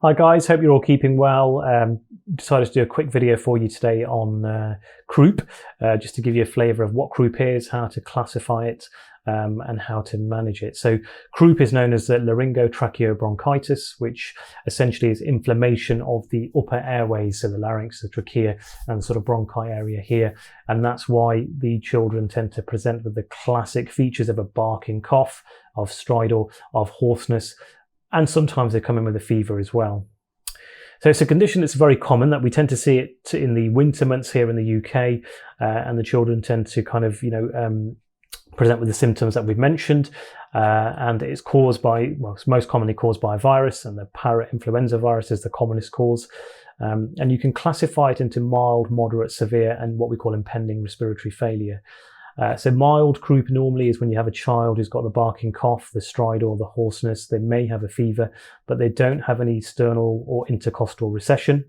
Hi guys, hope you're all keeping well. Decided to do a quick video for you today on Croup, just to give you a flavour of what Croup is, how to classify it, and how to manage it. So Croup is known as the laryngotracheobronchitis, which essentially is inflammation of the upper airways, so the larynx, the trachea, and the sort of bronchi area here. And that's why the children tend to present with the classic features of a barking cough, of stridor, of hoarseness, and sometimes they come in with a fever as well. So it's a condition that's very common, that we tend to see it in the winter months here in the UK, and the children tend to kind of, present with the symptoms that we've mentioned, and it's caused by, well, it's most commonly caused by a virus, and the para-influenza virus is the commonest cause. And you can classify it into mild, moderate, severe, and what we call impending respiratory failure. So mild croup normally is when you have a child who's got the barking cough, the stridor, the hoarseness. They may have a fever, but they don't have any sternal or intercostal recession.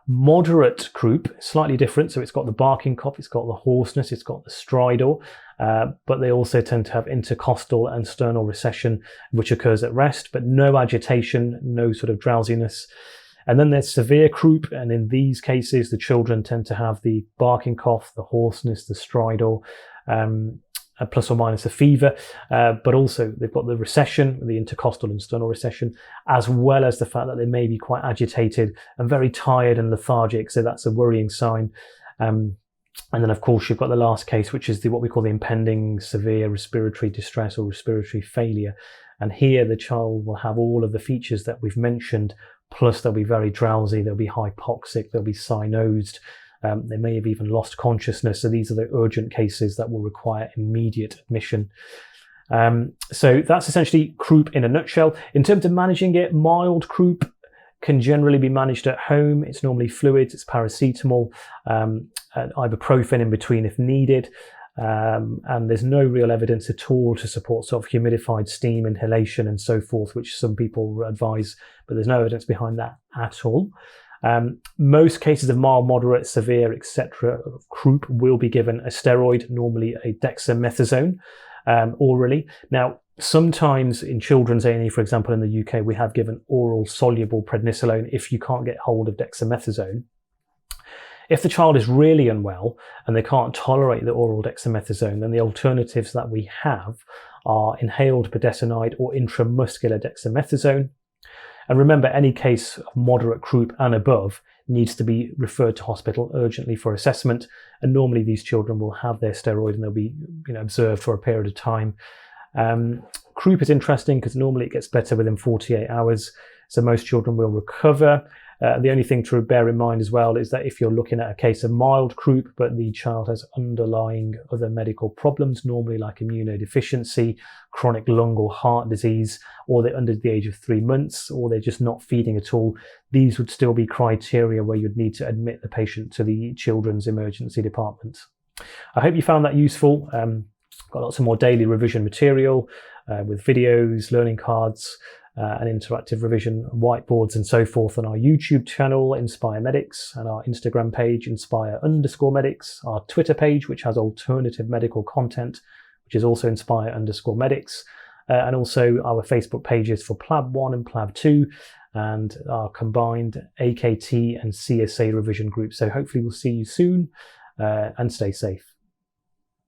Moderate croup, slightly different. So it's got the barking cough, it's got the hoarseness, it's got the stridor, but they also tend to have intercostal and sternal recession, which occurs at rest, but no agitation, no sort of drowsiness. And then there's severe croup, and in these cases, the children tend to have the barking cough, the hoarseness, the stridor, plus or minus a fever, but also they've got the recession, the intercostal and sternal recession, as well as the fact that they may be quite agitated and very tired and lethargic, so that's a worrying sign. And then, of course, you've got the last case, which is what we call the impending severe respiratory distress or respiratory failure. And here the child will have all of the features that we've mentioned, plus they'll be very drowsy, they'll be hypoxic, they'll be cyanosed, they may have even lost consciousness. So these are the urgent cases that will require immediate admission. So that's essentially croup in a nutshell. In terms of managing it, mild croup can generally be managed at home. It's normally fluids, it's paracetamol, ibuprofen in between if needed. And there's no real evidence at all to support sort of humidified steam inhalation and so forth, which some people advise, but there's no evidence behind that at all. Most cases of mild, moderate, severe, etc. croup will be given a steroid, normally a dexamethasone, orally. Now, sometimes in children's A&E, for example, in the UK, we have given oral soluble prednisolone if you can't get hold of dexamethasone. If the child is really unwell and they can't tolerate the oral dexamethasone, then the alternatives that we have are inhaled budesonide or intramuscular dexamethasone. And remember, any case of moderate croup and above needs to be referred to hospital urgently for assessment. And normally these children will have their steroid and they'll be observed for a period of time. Croup is interesting because normally it gets better within 48 hours. So most children will recover. The only thing to bear in mind as well is that if you're looking at a case of mild croup, but the child has underlying other medical problems, normally like immunodeficiency, chronic lung or heart disease, or they're under the age of 3 months, or they're just not feeding at all, these would still be criteria where you'd need to admit the patient to the children's emergency department. I hope you found that useful. Got lots of more daily revision material with videos, learning cards, and interactive revision whiteboards and so forth on our YouTube channel, Inspire Medics, and our Instagram page, Inspire_Medics, our Twitter page, which has alternative medical content, which is also Inspire_Medics, and also our Facebook pages for PLAB 1 and PLAB 2, and our combined AKT and CSA revision group. So hopefully we'll see you soon, and stay safe.